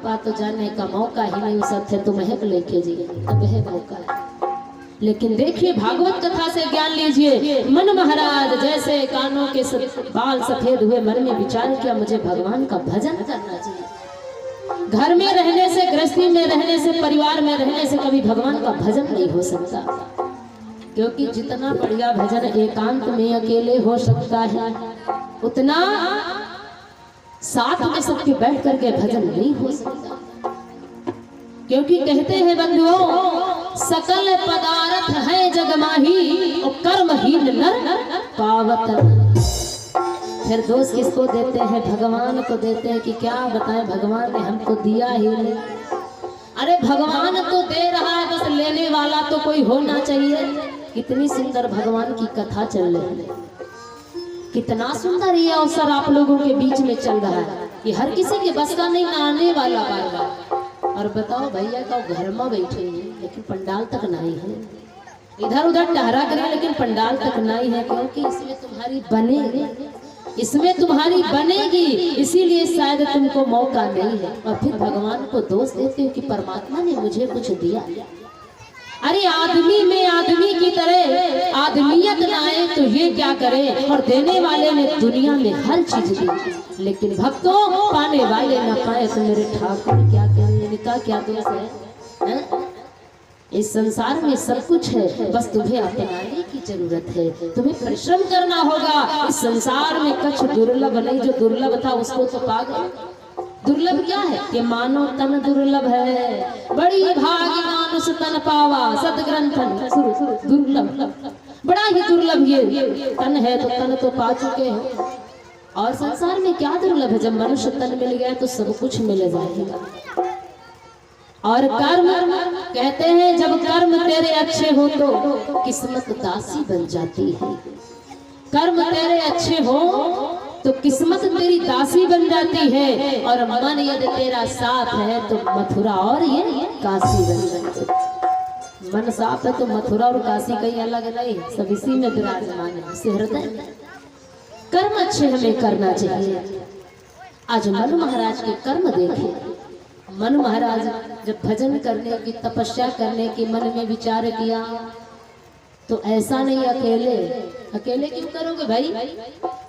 बात तो जानने का मौका ही नहीं सकते, तो महक लेके जी तब है मौका है। लेकिन देखिए भागवत कथा से ज्ञान लीजिए। मन महाराज जैसे कानों के बाल सफेद हुए, मन में विचार किया मुझे भगवान का भजन करना चाहिए। घर में रहने से, गृहस्थी में रहने से, परिवार में रहने से कभी भगवान का भजन नहीं हो सकता, क्योंकि जितना बढ़िया भजन एकांत में अकेले हो सकता है, उतना साथ में सबके बैठ करके भजन नहीं हो सकता। क्योंकि कहते हैं बंधुओं, सकल पदार्थ है जगमाही और कर्महीन नर पावत। फिर दोष किसको देते हैं? भगवान को देते हैं कि क्या बताएं, भगवान ने हमको दिया ही नहीं। अरे भगवान तो दे रहा है, बस लेने वाला तो कोई होना चाहिए। कितनी सुंदर भगवान की कथा चल रही है, कितना सुंदर ये अवसर आप लोगों के बीच में चल रहा है। ये हर किसी के बस का नहीं, आने वाला बार। और बताओ भैया का घर में बैठे हैं लेकिन पंडाल तक नहीं है, इधर उधर टहरा करें लेकिन पंडाल तक नहीं है, क्योंकि इसमें तुम्हारी बनेगी, इसमें तुम्हारी बनेगी, इसीलिए शायद तुमको मौका नहीं है। और फिर भगवान को दोष देते हो कि परमात्मा ने मुझे कुछ दिया। अरे आदमी में आदमी की तरह आदमियत लाए तो ये क्या करे? और देने वाले ने दुनिया में हर चीज दी, लेकिन भक्तों पाने वाले न पाए तो मेरे ठाकुर क्या करें? इनका क्या दोष है? इस संसार में सब कुछ है, बस तुम्हें अपनाने की जरूरत है, तुम्हें परिश्रम करना होगा। इस संसार में कुछ दुर्लभ नहीं, जो दुर्लभ था उसको तो पा गए। दुर्लभ क्या है? ये मानव तन दुर्लभ है, बड़ी भागी मानुष तन पावा, सतग्रंथन दुर्लभ, बड़ा ही दुर्लभ ये तन है। तो तन तो पा चुके हैं, और संसार में क्या दुर्लभ है? जब मनुष्य तन मिल गया तो सब कुछ मिल जाएगा। और कर्म कहते हैं, जब कर्म तेरे अच्छे हो तो किस्मत दासी बन जाती है। कर्म तेरे अच्छे हो तो किस्मत तेरी दासी बन जाती है, और मन यदि तेरा साथ है तो मथुरा और ये काशी बन जाती है। मन साथ है तो मथुरा और काशी कहीं अलग नहीं, सब इसी में विराजमान है। हृदय कर्म अच्छे हमें करना चाहिए। आज मनु महाराज के कर्म देखे। मनु महाराज जब भजन करने की, तपस्या करने की मन में विचार किया, तो ऐसा नहीं अकेले क्यों करोगे भाई?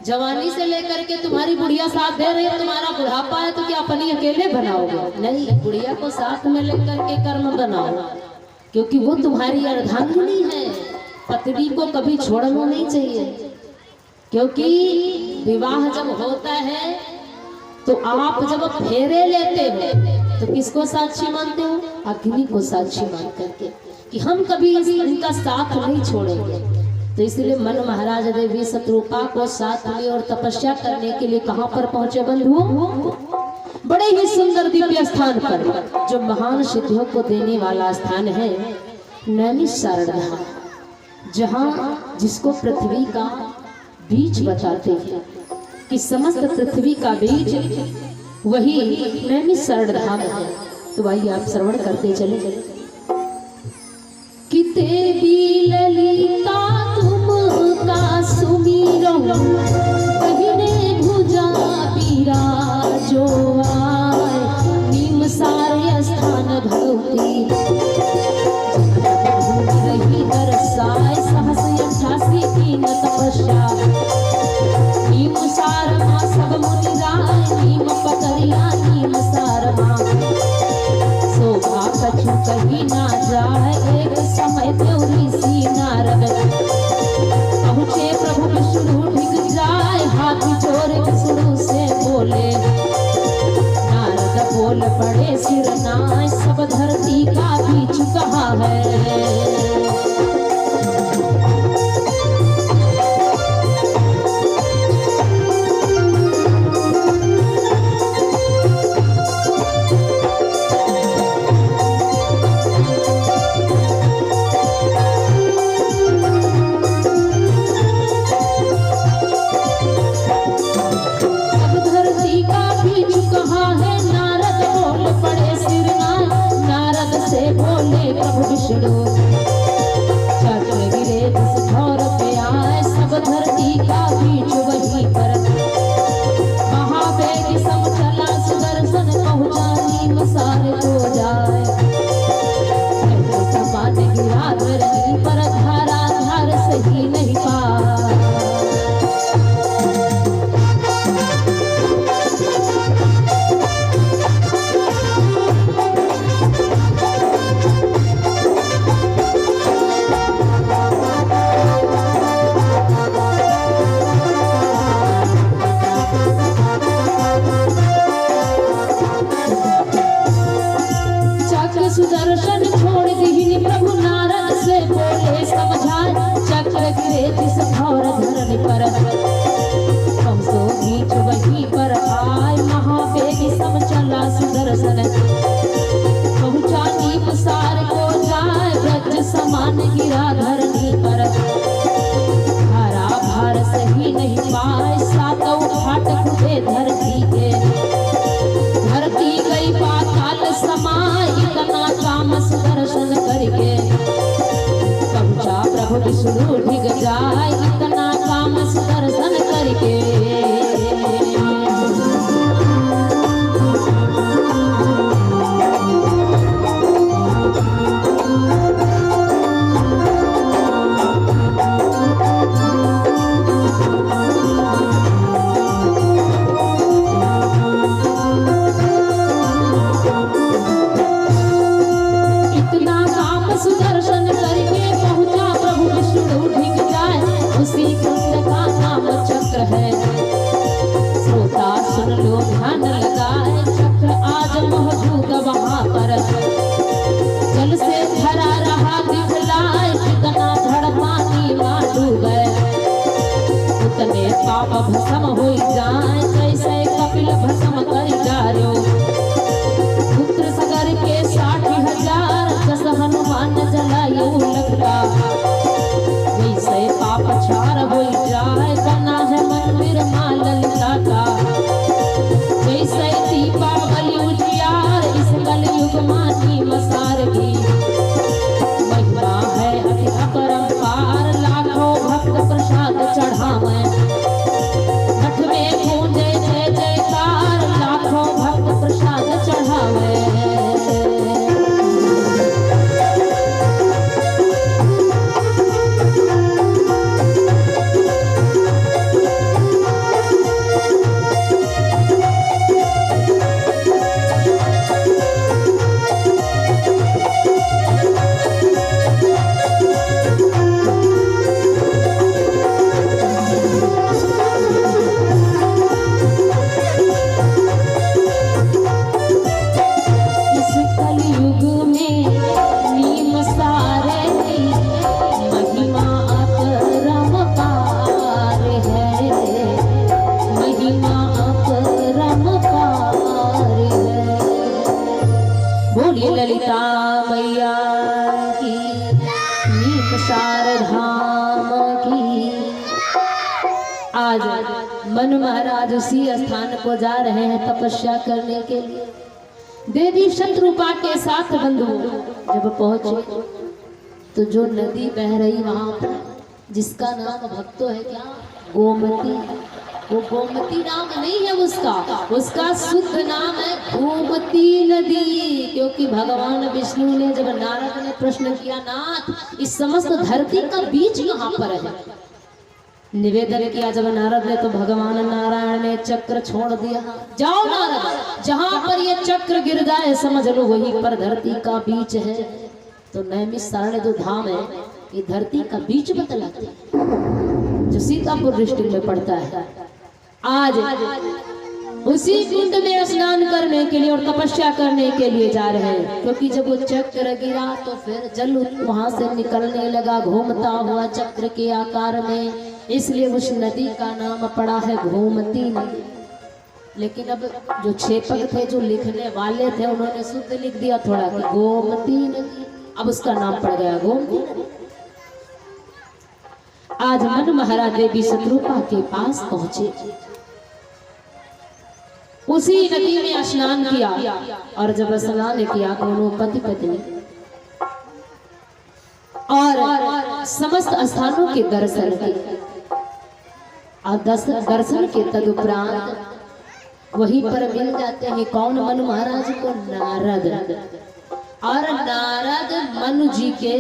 जवानी से लेकर के तुम्हारी बुढ़िया साथ दे रही है, तुम्हारा बुढ़ापा है तो क्या अपनी अकेले बनाओगे? नहीं, बुढ़िया को साथ में लेकर के कर्म बनाओ, क्योंकि वो तुम्हारी अर्धांगिनी है। पत्नी को कभी छोड़ना नहीं चाहिए, क्योंकि विवाह जब होता है तो आप जब फेरे लेते हो तो किसको साक्षी मानते हो? अग्नि को साक्षी मान करके कि हम कभी इनका साथ नहीं छोड़ेंगे। तो इसलिए मनु महाराज देवी शत्रुपा को साथ लिए और तपस्या करने के लिए कहां पर पहुंचे बंधु? बड़े ही सुंदर दिव्य स्थान पर, जो महान सिद्धियों को देने वाला स्थान है, नैमिषारण्य धाम, जहां जिसको पृथ्वी का बीज बताते हैं कि समस्त पृथ्वी का बीज वही नैमिषारण्य धाम है। तो भाई आप श्रवण करते चले। कि देवी ललिता तुमका सुमिरो, कहिने भुजा बिराजो आए, निमसार स्थान भगवती रही दरसाए, सहस 88 कीन तपस्या, निमसार मां सब मुनि राय, नीम पकड़िया निमसार मां, शोभा कछु कही ना जाए, एक समय देवरी सी नारद पहुँचे प्रभु विष्णु ढिग जाए, हाथ जोड़ विष्णु से बोले, नारद बोल पड़े सिर नाय, सब धरती का बीच कहा है। प्रभु विष्णु गिरे जिस घोर धरनी पर, कमसो बीच वहीं पर आए महावेगी सब चला सुदर्शन, पहुंचा नीप सार को जाए ब्रज समान गिरा धरनी पर, हरा भार सही नहीं पाए सातों फाटक खुदे धरती के, धरती गई पाताल समाए इतना काम सुदर्शन करके, पहुंचा प्रभु विष्णु ढिग जाए इतना काम सुदर्शन करके। पाप भस्म हो जाए जैसे कपिल भस्म कर डारो, पुत्र सगर के 60,000 जस हनुमान जलायो लंका, वैसे पाप छार हो जाए बना है मंदिर मां ललिता का, जैसे दीपावली उजियार इस कलयुग मानी मसार की, महिमा है अति अपरंपार लाखों भक्त प्रसाद चढ़ावे, जय जयकार लाखों भक्त प्रसाद चढ़ावे। ललिता मैया की, नीम शारधाम की। आज मनु महाराज उसी स्थान को जा रहे हैं तपस्या करने के लिए। देवी शत्रुपा के साथ बंधु जब पहुंचे तो जो नदी बह रही वहां पर, जिसका नाम भक्तों है क्या, गोमती, वो गोमती नाम नहीं है उसका, उसका शुद्ध नाम है गोमती नदी। क्योंकि भगवान विष्णु ने जब नारद ने प्रश्न किया, नाथ इस समस्त धरती का बीज कहाँ पर है, निवेदन किया जब नारद ने, तो भगवान नारायण ने चक्र छोड़ दिया, जाओ नारद जहां पर ये चक्र गिर जाए समझ लो वहीं पर धरती का बीज है। तो नैमिषारण्य जो धाम है ये धरती का बीज बतलाते हैं, जो सीतापुर डिस्ट्रिक्ट में पड़ता है। आज उसी कुंड में स्नान करने के लिए और तपस्या करने के लिए जा रहे हैं। क्योंकि जब वो चक्र गिरा तो फिर जल वहां से निकलने लगा घूमता हुआ चक्र के आकार में, इसलिए उस नदी का नाम पड़ा है गोमती नदी। लेकिन अब जो छेपक थे, जो लिखने वाले थे, उन्होंने शुद्ध लिख दिया थोड़ा कि गोमती नदी, अब उसका नाम पड़ गया गोमती नदी। आज मनु महाराज देवी शत्रुपा के पास पहुंचे, उसी नदी में स्नान किया, और जब स्नान किया दोनों पति पत्नी और समस्त स्थानों के दर्शन किए, और दर्शन के तदुपरांत वहीं पर मिल जाते हैं कौन, मनु महाराज को नारद। और नारद मनु जी के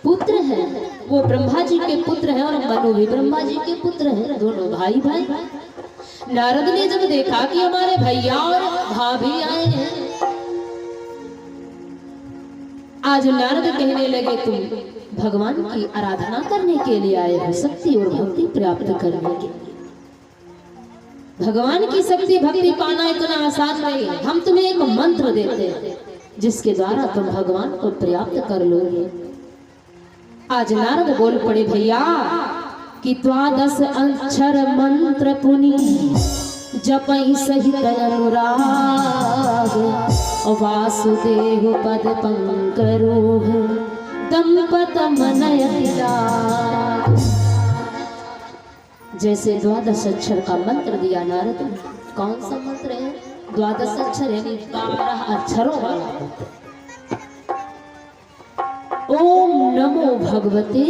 पुत्र हैं, वो ब्रह्मा जी के पुत्र हैं और मनु भी ब्रह्मा जी के पुत्र हैं, दोनों भाई भाई। नारद ने जब देखा कि हमारे भैया और भाभी आए हैं, आज नारद कहने लगे तुम भगवान की आराधना करने के लिए आए हो, शक्ति और भक्ति प्राप्त करने के लिए। भगवान की शक्ति भक्ति पाना इतना आसान नहीं है। हम तुम्हें एक मंत्र देते हैं जिसके द्वारा तुम भगवान को प्राप्त कर लोगे। आज नारद बोल पड़े भैया कि द्वादश अक्षर मंत्र पुनि जपई सहित अनुराग वासुदेव पद पंकरोह दंपत मनयति लाग। जैसे द्वादश अक्षर का मंत्र दिया नारद ने। कौन सा मंत्र है? द्वादश अक्षर यानी 12 अक्षरों वाला मंत्र। ओम नमो भगवते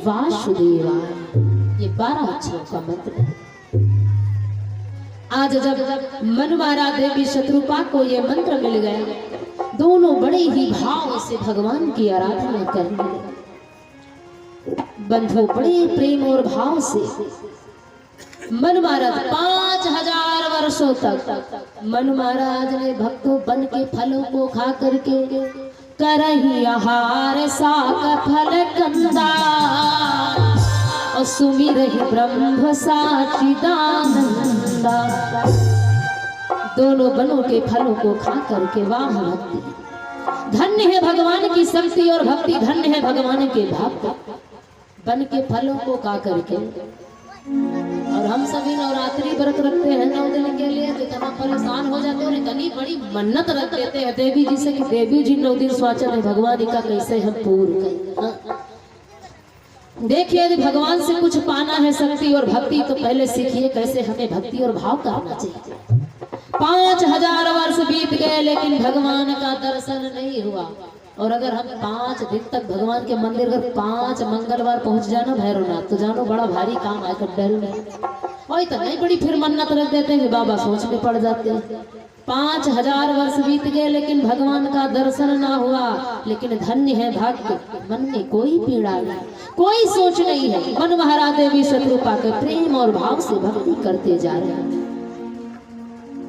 वासुदेवाय, ये 12 अक्षरों का मंत्र है। आज जब मनमारा देवी शत्रुपा को ये मंत्र मिल गया, दोनों बड़े ही भाव से भगवान की आराधना करने लगे। बंधु बड़े प्रेम और भाव से मन महाराज 5000 वर्षों तक मन महाराज ने भक्तों बन के फलों को खा करके करही आहार साक फल कंदा और सुमिरहि ब्रह्म साचिदानंदा। दोनों बनों के फलों को खा करके वाह भक्ति धन्य है भगवान की शक्ति और भक्ति धन्य है भगवान के भक्त। बन के फलों को खा करके और हम सभी नवरात्रि व्रत रखते हैं 9 दिन के लिए, तो इतना परेशान हो जाते हैं और इतनी बड़ी मन्नत रख देते हैं देवी जी से कि देवी जी 9 दिन स्वाचन है भगवान का कैसे हम पूर्ण करें। देखिए यदि भगवान से कुछ पाना है शक्ति और भक्ति तो पहले सीखिए कैसे हमें भक्ति और भाव करना चाहिए। 5000 वर्ष बीत गए लेकिन भगवान का दर्शन नहीं हुआ। और अगर हम 5 दिन तक भगवान के मंदिर अगर 5 मंगलवार पहुंच जाना भैरवनाथ, तो जानो बड़ा भारी काम है। डर और इतना ही बड़ी फिर मन्नत रख देते हैं बाबा सोचने पड़ जाते हैं। 5000 वर्ष बीत गए लेकिन भगवान का दर्शन ना हुआ। लेकिन धन्य है भक्त, मन में कोई पीड़ा नहीं, कोई सोच नहीं है। मन महाराज देवी शत्रुपा के प्रेम और भाव से भक्ति करते जा रहे हैं।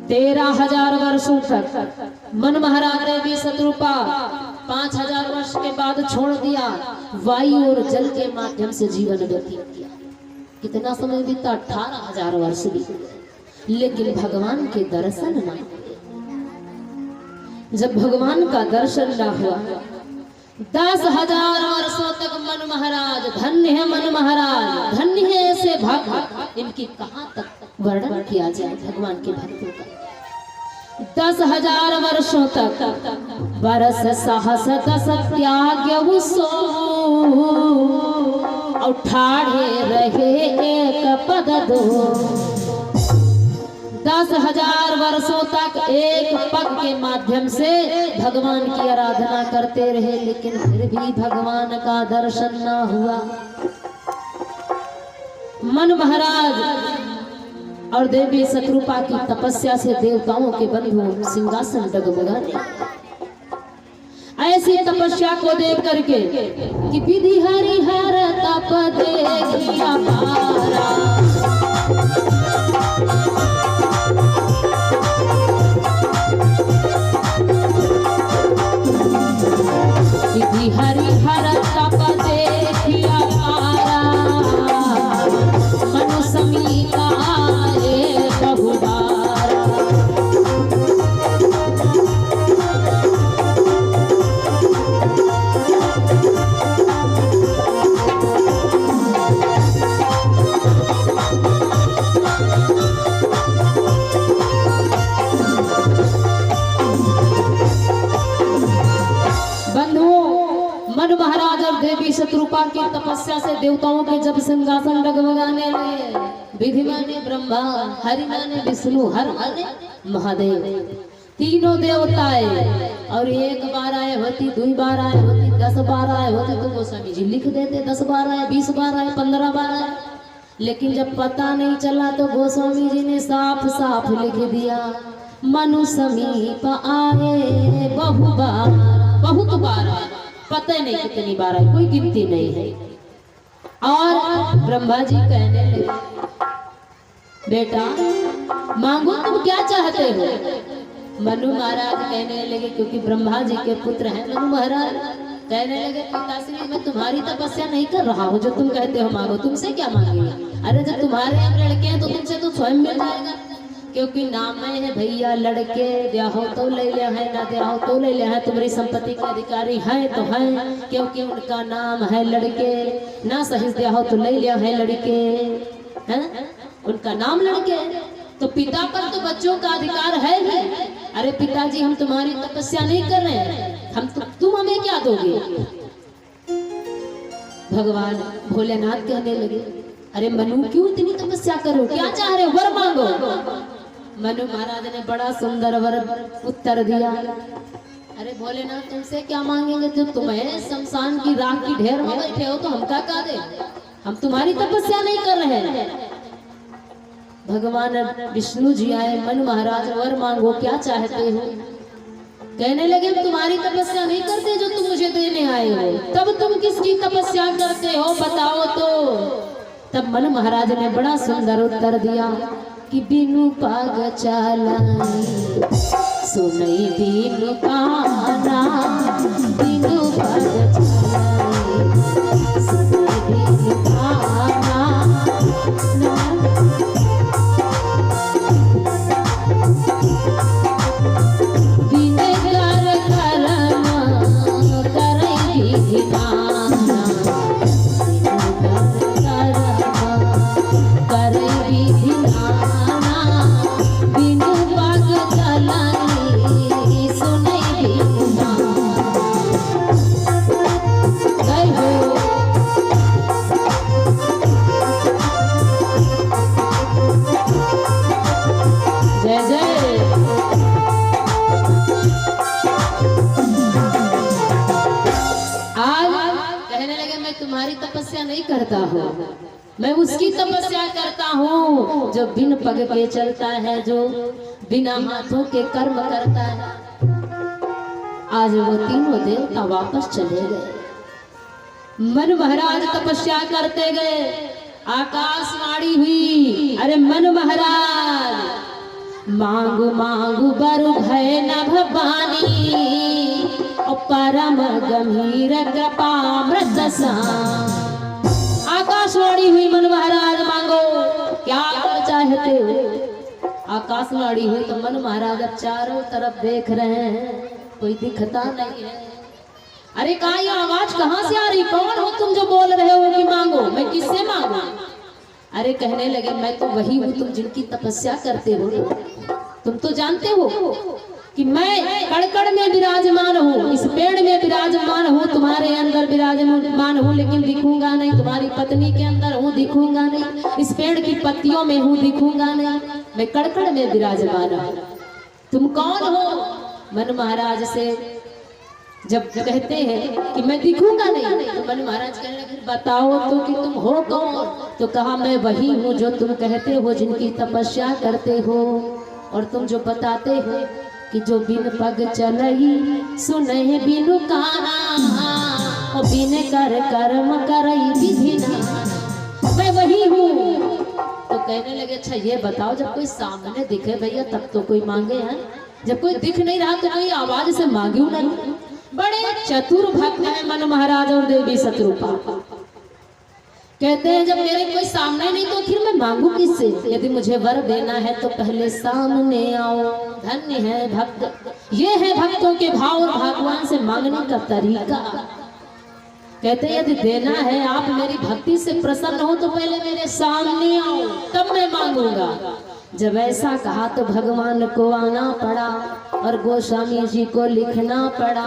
13,000 वर्षों तक मन महाराज देवी शत्रुपा 5000 वर्ष के बाद छोड़ दिया। वायु और जल के माध्यम से जीवन व्यतीत किया। कितना समय बीता? 18,000 वर्ष बीते लेकिन भगवान के दर्शन ना हुए। जब भगवान का दर्शन ना हुआ 10,000 वर्षों तक मन महाराज धन्य है। मन महाराज धन्य है ऐसे भक्त, इनकी कहां तक वर्णन किया जाए भगवान के भक्तों का। 10,000 वर्षों तक बरस सहस दस त्याग सो और ठाढ़े रहे एक पद दो। 10,000 वर्षों तक एक पग के माध्यम से भगवान की आराधना करते रहे लेकिन फिर भी भगवान का दर्शन ना हुआ। मन महाराज और देवी शत्रुपा की तपस्या से देवताओं के बंधु सिंहासन डगमगाने। ऐसी तपस्या को देख करके कि विधि हरिहर तप देखिया पारा, विधि हरिहर तप देखिया पारा, मनु समीका देवी शत्रुपा की तपस्या से देवताओं के जब सिंहासन डगमगाने लगे, विधि माने ब्रह्मा, हरि माने विष्णु, हर माने महादेव, तीनों देवताएं। और एक बार आए होती, 2 बार आए होती, 10 बार आए होते तो गोस्वामी जी लिख देते 10 बार आए, 20 बार आए, 15 बार आए। लेकिन जब पता नहीं चला तो गोस्वामी जी ने साफ साफ लिख दिया मनु समीप आए बहु बार, बहुत बार आए, पता नहीं कितनी बार आई, कोई गिनती नहीं है। और ब्रह्मा जी कहने लगे बेटा मांगो तुम क्या चाहते हो। मनु महाराज कहने लगे, क्योंकि ब्रह्मा जी के पुत्र हैं मनु महाराज, कहने लगे पिताश्री मैं तुम्हारी तपस्या नहीं कर रहा हूँ, जो तुम कहते हो मांगो, तुमसे क्या मांगेगा। अरे जब तुम्हारे यहाँ लड़के हैं तो तुमसे तो स्वयं मिल जाएगा। क्योंकि नाम में है भैया लड़के, ब्याहो तो ले लिया है, ना ब्याहो तो ले लिया है, तुम्हारी संपत्ति के अधिकारी हैं तो हैं, क्योंकि उनका नाम है लड़के, ना सही ब्याहो तो ले लिया है लड़के, हैं उनका नाम लड़के। तो पिता पर तो बच्चों का अधिकार है ही। अरे पिताजी हम तुम्हारी तपस्या नहीं कर रहे हैं, हम तुम हमें क्या दोगे? भगवान भोलेनाथ कहने लगे, अरे मनु क्यों इतनी तपस्या करो, क्या चाह रहे हो, वर मांगो। मनु महाराज ने बड़ा सुंदर वर उत्तर दिया, अरे भोलेनाथ तुमसे क्या मांगेंगे, जो तुम्हें शमशान की राख की ढेर में बैठे हो तो हम क्या दे, हम तुम्हारी तपस्या नहीं कर रहे हैं। भगवान विष्णु जी आए, मनु महाराज वर मांगो, क्या चाहते हो? कहने लगे हम तुम्हारी तपस्या नहीं करते जो तुम मुझे देने आए हो, तब तुम किसकी तपस्या करते हो बताओ तो। तब मनु महाराज ने बड़ा सुंदर उत्तर दिया कि बिनु पाग चालाई सुनई बिनु काना, बिनु पाग चालाई सुनई बिनु काना, बिने कर करना करई विधाना, तपस्या नहीं करता हूँ, मैं उसकी तपस्या करता हूँ जो बिन पग के चलता है, जो बिना हाथों के कर्म करता है। आज वो तीनों देवता वापस चले गए। मनु महाराज तपस्या करते गए, आकाशवाणी हुई, अरे मनु महाराज मांगू मांगू बरु भय न भवानी, परम गंभीर कृपामृत सा। आकाशवाणी हुई, मनु महाराज मांगो क्या चाहते हो। आकाशवाणी हुई तो मनु महाराज अब चारों तरफ देख रहे हैं, कोई दिखता नहीं है। अरे कहा ये आवाज कहाँ से आ रही, कौन हो तुम जो बोल रहे हो कि मांगो, मैं किससे मांगू? अरे कहने लगे मैं तो वही हूँ तुम जिनकी तपस्या करते हो। तुम तो जानते हो कि मैं कड़कड़ में विराजमान हूँ, इस पेड़ में विराजमान हूँ, तुम्हारे अंदर विराजमान हूँ, लेकिन दिखूंगा नहीं। तुम्हारी पत्नी के अंदर हूँ, दिखूंगा नहीं। इस पेड़ की पत्तियों में हूँ, दिखूंगा नहीं। मैं कड़कड़ में विराजमान हूँ। तुम कौन हो? मनु महाराज से जब कहते हैं कि मैं दिखूंगा नहीं, तो मनु महाराज कहने लगे बताओ तो कि तुम हो कौन? तो कहा मैं वही हूँ जो तुम कहते हो, जिनकी तपस्या करते हो। और तुम जो बताते हो कि जो बिन पग चलई सुनहि बिनु काना, और बिन कर कर्म करई विधि ना, मैं वही हूँ। तो कहने लगे अच्छा ये बताओ, जब कोई सामने दिखे भैया तब तो कोई मांगे हैं, जब कोई दिख नहीं रहा तो कोई आवाज से मांगे नहीं। बड़े चतुर भक्त हैं मनु महाराज और देवी शत्रुपा। कहते हैं जब मेरे कोई सामने नहीं तो फिर मैं मांगू किससे? यदि मुझे वर देना है तो पहले सामने आओ। धन्य है भक्त, ये है भक्तों के भाव और भगवान से मांगने का तरीका। कहते हैं यदि देना है, आप मेरी भक्ति से प्रसन्न हो तो पहले मेरे सामने आओ, तब मैं मांगूंगा। जब ऐसा कहा तो भगवान को आना पड़ा और गोस्वामी जी को लिखना पड़ा।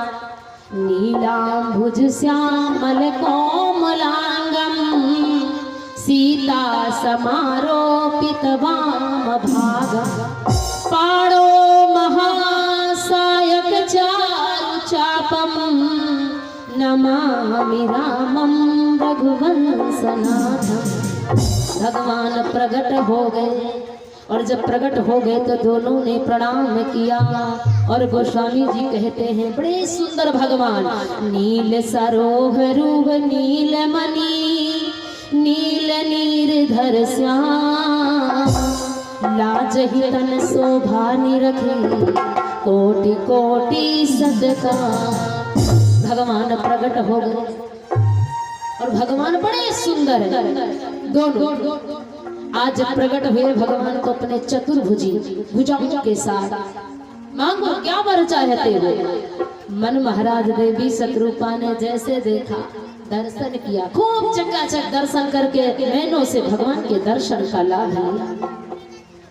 नीलांबुज श्यामल कोमलांगम सीता समारोपित वाम भागम, पाणो महासायक चारु चापम, नमामि रामम रघुवंशनाथम। भगवान प्रकट हो गए और जब प्रकट हो गए तो दोनों ने प्रणाम किया। और गोस्वामी जी कहते हैं बड़े सुंदर भगवान, नील सरोह रूप नील मणि, नील नीरधर श्याम, लाज ही तन शोभा निरखी, कोटि कोटि सदका। भगवान प्रकट हो गए और भगवान बड़े सुंदर है दोनों। आज प्रकट हुए भगवान को अपने चतुर्भुजी भुजाओं के साथ। मांगो क्या वर चाहते हो। मन महाराज देवी शतरूपा ने जैसे देखा, दर्शन किया, खूब चकाचक दर्शन करके नैनों से भगवान के दर्शन का लाभ लिया।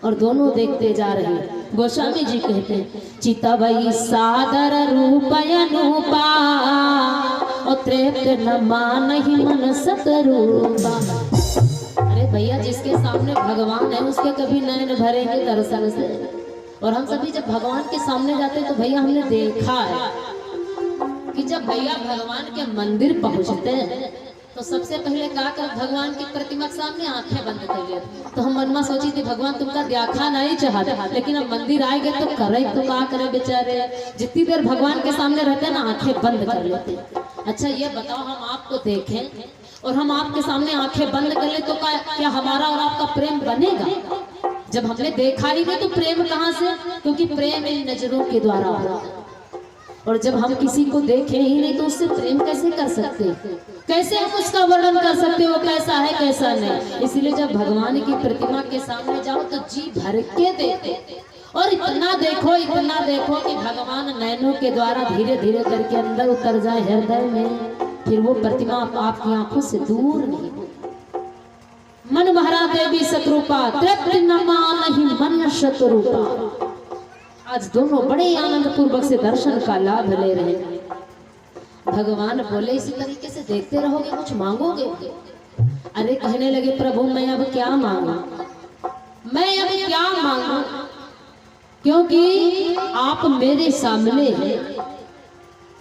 और दोनों देखते जा रहे। गोस्वामी जी कहते हैं, चितवई सादर रूप अनूपा और तृप्त न मानहि मन सतरूपा। अरे भैया, जिसके सामने भगवान है उसके कभी नयन भरेंगे दर्शन से। और हम सभी जब भगवान के सामने जाते तो भैया हमने देखा है कि जब भैया भगवान के मंदिर पहुंचते हैं तो सबसे पहले क्या कर, भगवान की प्रतिमा के सामने आंखें बंद कर लेते। तो हम मन में सोची थी भगवान तुमका देखा नहीं चाहते, लेकिन अब मंदिर आए गए तो करे तो क्या करे बेचारे, जितनी देर भगवान के सामने रहते ना आंखें बंद कर लेते। अच्छा ये बताओ, हम आपको देखें और हम आपके सामने आंखें बंद कर ले तो क्या हमारा और आपका प्रेम बनेगा? जब हमने देखा ही नहीं तो प्रेम कहाँ से? क्योंकि प्रेम इन नजरों के द्वारा हो रहा है। और जब हम किसी को देखें ही नहीं तो उससे प्रेम कैसे कर सकते? कैसे हम उसका वर्णन कर सकते वो कैसा है कैसा नहीं? इसलिए जब भगवान की प्रतिमा के सामने जाओ तो जी भर के देखो और इतना देखो कि भगवान नैनों के द्वारा धीरे धीरे करके अंदर उतर जाए हृदय में, फिर वो प्रतिमा आपकी आंखों से दूर नहीं। मन महाराज देवी शतरूपा तृप्त न मानहि मन शतरूपा। आज दोनों बड़े आनंद पूर्वक से दर्शन का लाभ ले रहे हैं। भगवान बोले इसी तरीके से देखते रहोगे कुछ मांगोगे? अरे कहने लगे प्रभु मैं अब क्या मांगू, मैं अब क्या मांगू, क्योंकि आप मेरे सामने हैं।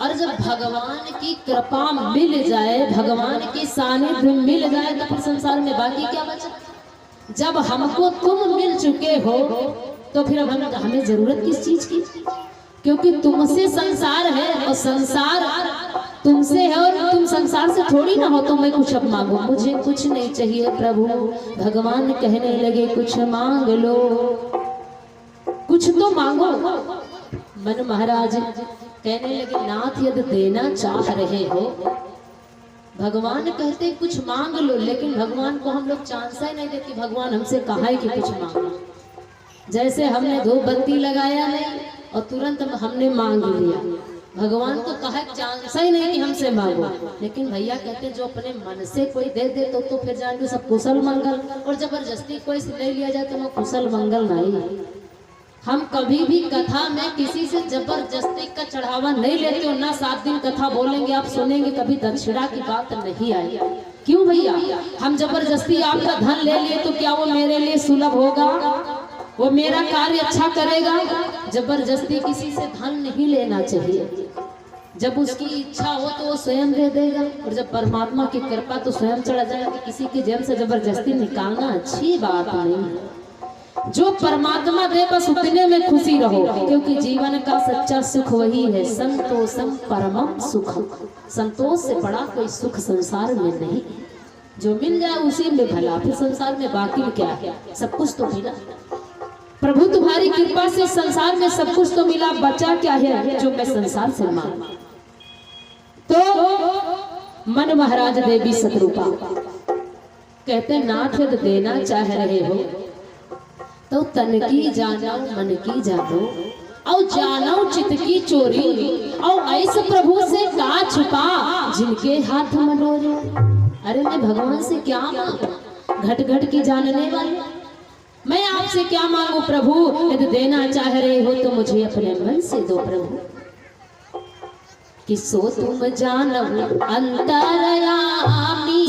और जब भगवान की कृपा मिल जाए, भगवान की सानिध्य मिल जाए तो फिर संसार में बाकी क्या बचा? जब हमको तुम मिल चुके हो तो फिर अब हमें जरूरत किस चीज की? क्योंकि तुमसे संसार है और संसार तुमसे है और तुम संसार से थोड़ी ना हो। तो मैं कुछ अब मांगू, मुझे कुछ नहीं चाहिए प्रभु। भगवान कहने लगे कुछ मांग लो, कुछ तो मांगो। मन महाराज कहने लगे नाथ यदि देना चाह रहे हो, भगवान कहते कुछ मांग लो, लेकिन भगवान को हम लोग चांस ही नहीं देते। भगवान हमसे कहा है कि कुछ मांगो। जैसे हमने धूप बत्ती लगाया नहीं और तुरंत हमने मांग लिया। भगवान को कहा चांस ही नहीं कि हमसे मांगो, लेकिन भैया कहते जो अपने मन से कोई दे दे तो फिर जान लो सब कुशल मंगल, और जबरदस्ती कोई से ले लिया जाए तो वो कुशल मंगल नहीं। हम कभी भी कथा में किसी से जबरदस्ती का चढ़ावा नहीं लेते हो, ना 7 दिन कथा बोलेंगे आप सुनेंगे, कभी दक्षिणा की बात नहीं आई। क्यों भैया? हम जबरदस्ती आपका धन ले लिए तो क्या वो मेरे लिए सुलभ होगा? वो मेरा कार्य अच्छा करेगा? जबरदस्ती किसी से धन नहीं लेना चाहिए। जब उसकी इच्छा हो तो वो स्वयं दे देगा, और जब परमात्मा की कृपा तो स्वयं चढ़ा जाएगा। किसी की जेब से जबरदस्ती निकालना अच्छी बात नहीं है। जो परमात्मा दे बस उतने में खुशी रहो, क्योंकि जीवन का सच्चा सुख वही है संतोषम परमम सुखम। संतोष से बड़ा कोई सुख संसार में नहीं। जो मिल जाए उसी में भला, फिर संसार में बाकी क्या है? सब कुछ तो मिला प्रभु तुम्हारी कृपा से, संसार में सब कुछ तो मिला, बचा क्या है जो मैं संसार से मांग? तो मन महाराज देवी शतरूपा कहते नाथ यदि देना चाह रहे हो तो तन की जानो मन की जानो और जानो चित की चोरी, और ऐसे प्रभु से का छुपा जिनके हाथ मनोरे। अरे मैं भगवान से क्या मांगू, घट घट की जानने वाले, मैं आपसे क्या मांगू प्रभु? यदि देना चाह रहे हो तो मुझे अपने मन से दो प्रभु। कि सो तुम जानो अंतरयामी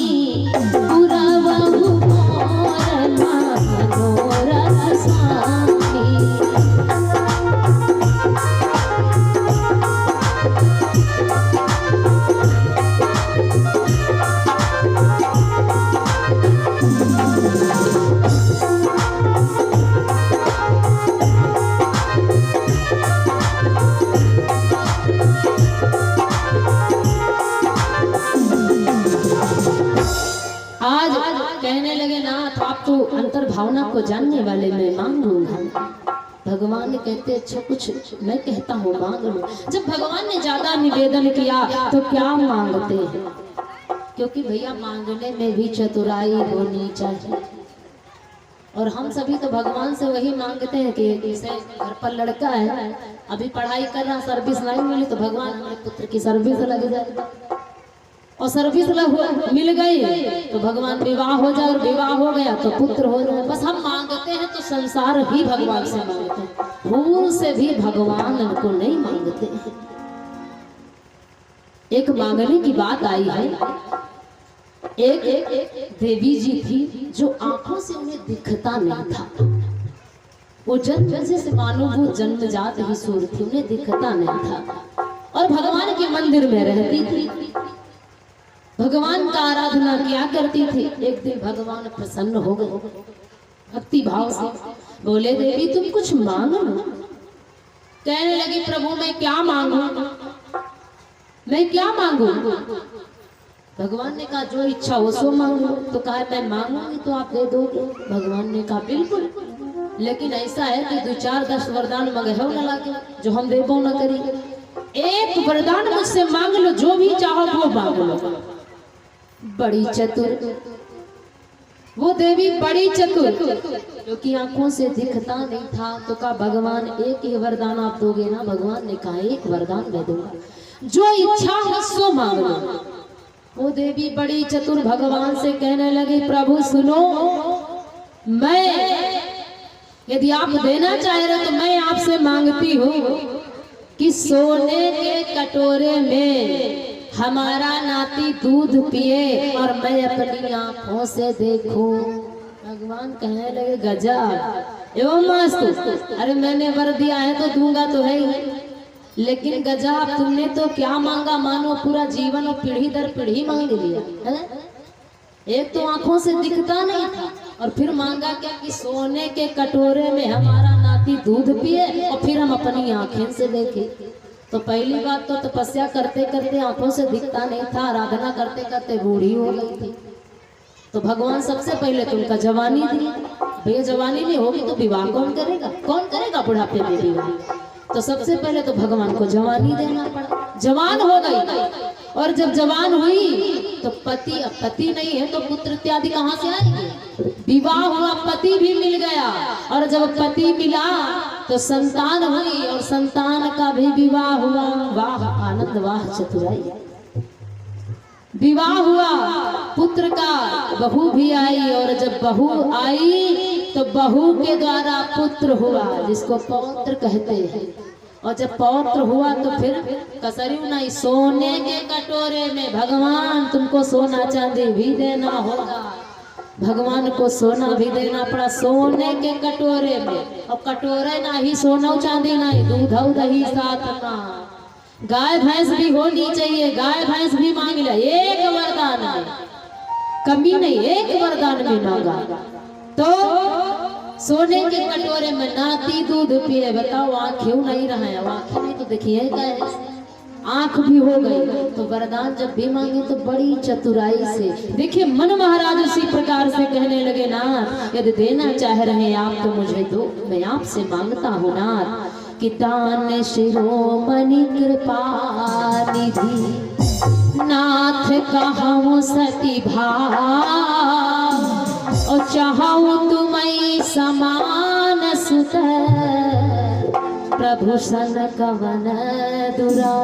पुरवहु मोर मनोरथ स्वामी। कहने लगे नाथ आप तो अंतर भावना को जानने वाले, मैं मांगूंगा। भगवान ने कहते अच्छा कुछ मैं कहता हूँ मांग लो। जब भगवान ने ज्यादा निवेदन किया तो क्या मांगते हैं? क्योंकि भैया मांगने में भी चतुराई होनी चाहिए। और हम सभी तो भगवान से वही मांगते हैं कि जैसे घर पर लड़का है, अभी पढ़ाई कर रहा, सर्विस नहीं मिली तो भगवान हमारे पुत्र की सर्विस लग जाए, और सर्विस मिल गई तो भगवान विवाह हो जाए, और विवाह हो गया तो पुत्र हो जाए। बस हम मांगते हैं तो संसार ही भगवान से मांगते हैं, फूल से भी भगवान उनको नहीं मांगते हैं। एक मांगने की बात आई है, एक देवी जी थी जो आंखों से उन्हें दिखता नहीं था, वो जन्म से मानो वो जन्मजात ही सूर थी, उन्हें दिखता नहीं था, और भगवान के मंदिर में रहती थी, भगवान का आराधना किया करती थी। एक दिन भगवान प्रसन्न हो गए, भक्ति भाव से बोले देवी तुम कुछ मांग लो। कहने लगी प्रभु मैं क्या मांगू, मैं क्या मांगू। भगवान ने कहा जो इच्छा हो सो मांगो। तो कहा मैं मांगूंगी तो आप दे दोगे। भगवान ने कहा बिल्कुल, लेकिन ऐसा है कि 2 4 10 वरदान मांगे हो ना लाके जो हम देबो ना करी। एक वरदान मुझसे मांग लो, जो भी चाहो वो मांग लो। बड़ी चतुर वो देवी, बड़ी चतुर, क्योंकि आंखों से दिखता नहीं था। तो कहा भगवान एक ही वरदान आप दोगे ना। भगवान ने कहा एक वरदान मैं दूंगा, जो इच्छा हो सो मांग लो। वो देवी बड़ी चतुर भगवान से कहने लगी प्रभु सुनो, मैं यदि आप देना चाह रहे तो मैं आपसे मांगती हूँ कि सोने के कटोरे में हमारा नाती दूध पिए और मैं अपनी आंखों से देखूं। भगवान कहने लगे गजब एवं मस्त, अरे मैंने वर दिया है तो दूंगा तो है ही, लेकिन गजब तुमने तो क्या मांगा, मानो पूरा जीवन और पीढ़ी दर पीढ़ी मांग लिया है। एक तो आंखों से दिखता नहीं था और फिर मांगा क्या कि सोने के कटोरे में हमारा नाती दूध पिए और फिर हम अपनी आंखें से देखें। तो पहली बात तो तपस्या करते करते आंखों से दिखता नहीं था, आराधना करते करते बूढ़ी हो गई थी। तो भगवान सबसे पहले तो उनका जवानी दी। भैया जवानी नहीं होगी तो विवाह कौन करेगा, कौन करेगा बुढ़ापे में विवाह। तो सबसे पहले तो भगवान को जवानी देना पड़ा। जवान हो गई, और जब जवान हुई तो पति, अब पति नहीं है तो पुत्र इत्यादि कहाँ से आएंगे। विवाह हुआ, पति भी मिल गया, और जब पति मिला तो संतान हुई, और संतान का भी विवाह हुआ। वाह आनंद, वाह चतुराई। विवाह हुआ पुत्र का, बहू भी आई, और जब बहू आई तो बहू के द्वारा पुत्र हुआ जिसको पौत्र कहते हैं। और जब पौत्र हुआ तो फिर कसरी नहीं, सोने के कटोरे में भगवान तुमको सोना चांदी भी देना होगा। भगवान को सोना भी देना पड़ा, सोने के कटोरे में। और कटोरे ना ही सोना चांदी नहीं, दूध दही साथ ना, गाय भैंस भी होनी चाहिए, गाय भैंस भी मांग लिया। एक वरदान है, कमी नहीं, एक वरदान में मांगा तो सोने के कटोरे में नाती दूध पिए। बताओ आँख क्यों नहीं रहा है, आँखें नहीं तो देखिए आँख भी हो गई। तो वरदान जब भी मांगे तो बड़ी चतुराई से देखिए। मन महाराज उसी प्रकार से कहने लगे नाथ यदि देना चाह रहे आप तो मुझे दो, मैं आपसे मांगता हूँ नाथ कि दान शिरोमणि कृपा निधि नाथ कहूँ सती भाव, और चाहूँ तुम्हें समान सुत प्रभु सन कवन दुरा।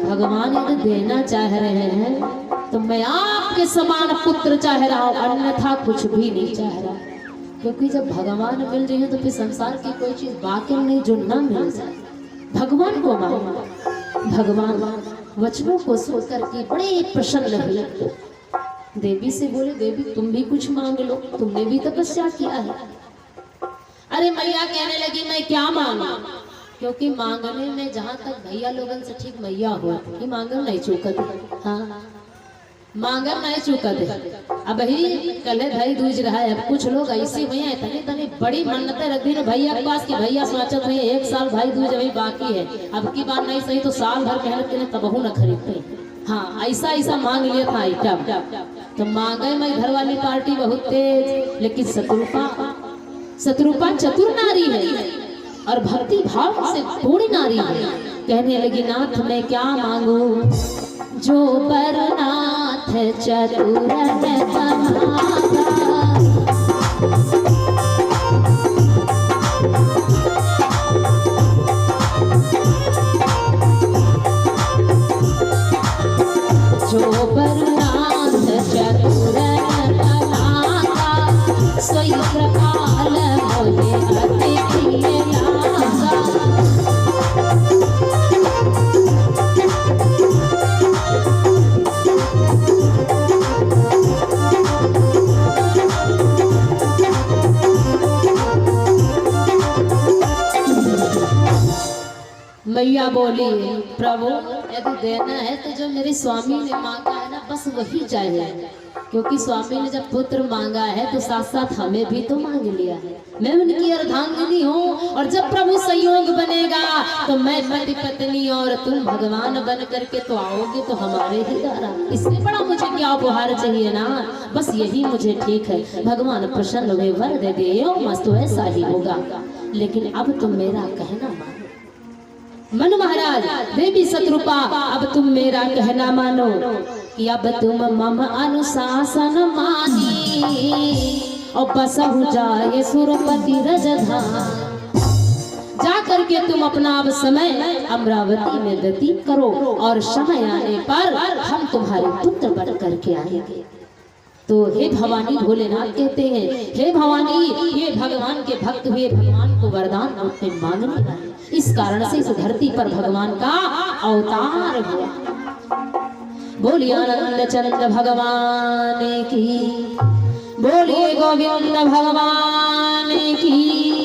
भगवान यदि देना चाह रहे हैं तो मैं आपके समान पुत्र चाह रहा हूँ, अन्यथा कुछ भी नहीं चाह रहा। क्योंकि जब भगवान मिल रही है तो फिर संसार की कोई चीज बाकी नहीं जो ना मिल जाए। भगवान को मांगना, भगवान वचनों को सुनकर के बड़े प्रसन्न हुए। देवी से बोले देवी तुम भी कुछ मांग लो, तुमने भी तपस्या किया है। अरे मैया कहने लगी मैं क्या मांगा, क्योंकि मांगने में जहाँ तक भैया लोगन से ठीक मैया हुआ कि मांगन नहीं चूकत। हाँ मांगन नहीं चूकत। अब ही कल भाई दूज रहा है, अब कुछ लोग ऐसे हुए हैं तने तने बड़ी मन्नतें रख दी ना भैया के पास कि भैया सोचत हुए 1 साल भाई दूज अभी बाकी है, अब की बात नहीं सही तो साल भर मेहनत के तबहू न खरीदते। हाँ ऐसा ऐसा मांग लिया था आइटम। तो मांगे मैं घर वाली पार्टी बहुत तेज, लेकिन शत्रुपा चतुर नारी है और भक्ति भाव से पूरी नारी है। कहने लगी नाथ मैं क्या मांगू, जो पर नाथ चतुर है तुम्हारा मैया बोली, प्रभु यदि देना है तो जो मेरे स्वामी ने मांगा है ना बस वही चाहिए, क्योंकि स्वामी ने जब पुत्र मांगा है तो साथ साथ हमें भी तो मांग लिया है। मैं उनकी अर्धांगिनी हूँ और जब प्रभु संयोग बनेगा तो मैं पति पत्नी और तुम भगवान बन करके तो आओगे तो हमारे ही द्वारा। इससे बड़ा मुझे क्या उपहार चाहिए ना, बस यही मुझे ठीक है। भगवान प्रसन्न हुए, वर दे दिए, मस्त ऐसा ही होगा। लेकिन अब तुम मेरा कहना मानो। मनु महाराज, देवी शत्रुपा, अब तुम मेरा कहना मानो कि अब तुम मम अनुशासन मानी और बसहु जाए सुरपति रजधाम। जा करके तुम अपना अब समय अमरावती में व्यतीत करो और समय आने पर हम तुम्हारे पुत्र बन करके आएंगे। तो हे भवानी, भोलेनाथ कहते हैं, हे भवानी, ये भगवान के भक्त हुए, भगवान को वरदान रूप में मांगने वाले, इस कारण से इस धरती पर भगवान का अवतार हुआ। बोलिए आनंद चंद्र भगवान की, बोलिए गोविंद भगवान की।